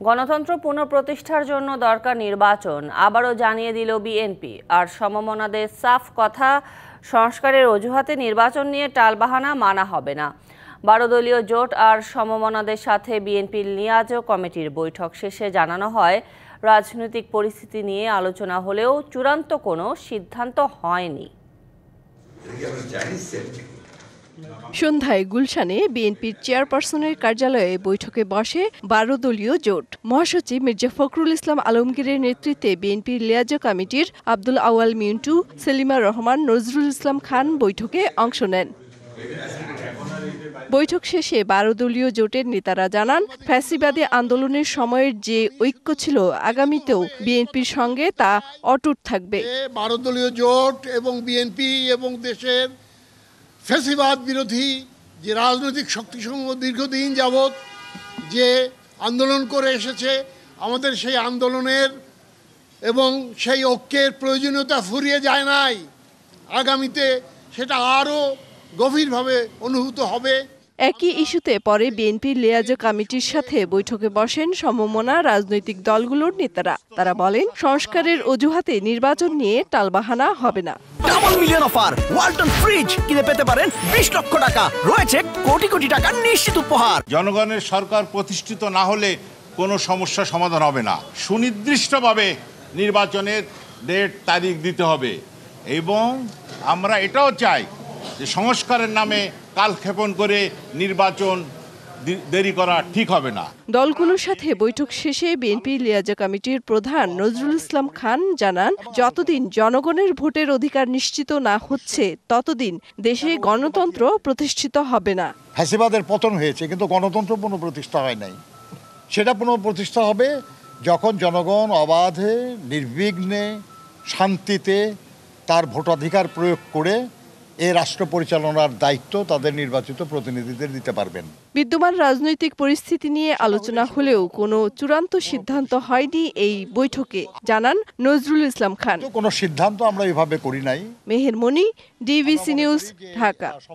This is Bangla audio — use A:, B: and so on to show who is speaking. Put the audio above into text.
A: গণতন্ত্র পুনঃপ্রতিষ্ঠার জন্য দরকার নির্বাচন, আবারও জানিয়ে দিল বিএনপি। আর সমমনাদের সাফ কথা, সংস্কারের অজুহাতে নির্বাচন নিয়ে টালবাহানা মানা হবে না। 12 দলীয় জোট আর সমমনাদের সাথে বিএনপির নিয়াজ কমিটির বৈঠক শেষে জানানো হয়, রাজনৈতিক পরিস্থিতি নিয়ে আলোচনা হলেও চূড়ান্ত কোনো সিদ্ধান্ত হয়নি।
B: সন্ধ্যায় গুলশানে বিএনপির চেয়ারপারসনের কার্যালয়ে বৈঠকে বসে 12 দলীয় জোট। মহাসচিব মির্জা ফখরুল ইসলাম আলমগীরের নেতৃত্বে বিএনপির লিয়াজো কমিটির আব্দুল আওয়াল মিন্টু, সেলিমা রহমান, নজরুল ইসলাম খান বৈঠকে অংশ নেন। বৈঠক শেষে 12 দলীয় জোটের নেতারা জানান, ফ্যাসিবাদী আন্দোলনের সময়ের যে ঐক্য ছিল, আগামীতেও বিএনপির সঙ্গে তা অটুট থাকবে।
C: 12 দলীয় জোট এবং বিএনপি এবং দেশের ফ্যাসিবাদ বিরোধী যে রাজনৈতিক শক্তিসমূহ দীর্ঘদিন যাবৎ যে আন্দোলন করে এসেছে, আমাদের সেই আন্দোলনের এবং সেই ঐক্যের প্রয়োজনীয়তা ফুরিয়ে যায় নাই। আগামীতে সেটা আরও গভীরভাবে অনুভূত হবে।
B: একই ইস্যুতে পরে বিএনপির লিয়াজো কমিটির সাথে বৈঠকে বসেন সমমনা রাজনৈতিক দলগুলোর নেতারা। তারা বলেন, সংস্কারের অজুহাতে নির্বাচন নিয়ে টালবাহানা হবে না।
D: Double million offer, Walton fridge কিনে পেতে পারেন 20 লক্ষ টাকা, রয়েছে কোটি কোটি টাকার নিশ্চিত উপহার।
E: জনগণের সরকার প্রতিষ্ঠিত না হলে কোনো সমস্যা সমাধান হবে না। সুনির্দিষ্টভাবে নির্বাচনের ডেট তারিখ দিতে হবে এবং আমরা এটাও চাই যে সংস্কারের নামে কালক্ষেপণ করে নির্বাচন দেরি করা ঠিক হবে না।
B: দলগুলোর সাথে বৈঠক শেষে বিএনপি লিয়াজো কমিটির প্রধান নজরুল ইসলাম খান জানান, যতদিন জনগণের ভোটের অধিকার নিশ্চিত না হচ্ছে, ততদিন দেশে গণতন্ত্র প্রতিষ্ঠিত হবে না।
F: ফ্যাসিবাদের পতন হয়েছে, কিন্তু গণতন্ত্র পুনঃপ্রতিষ্ঠা হয় নাই। সেটা পুনঃপ্রতিষ্ঠা হবে যখন জনগণ অবাধে, নির্বিঘ্নে, শান্তিতে তার ভোটাধিকার প্রয়োগ করে এই রাষ্ট্র পরিচালনার দায়িত্ব তাদের নির্বাচিত প্রতিনিধিদের দিতে পারবেন।
B: বিদ্যমান রাজনৈতিক পরিস্থিতি নিয়ে আলোচনা হলেও কোনো চূড়ান্ত সিদ্ধান্ত হয়নি এই বৈঠকে, জানান নজরুল ইসলাম খান।
F: কোনো সিদ্ধান্ত আমরা এভাবে করি নাই।
B: মেহের মনি, ডিবিসি নিউজ, ঢাকা।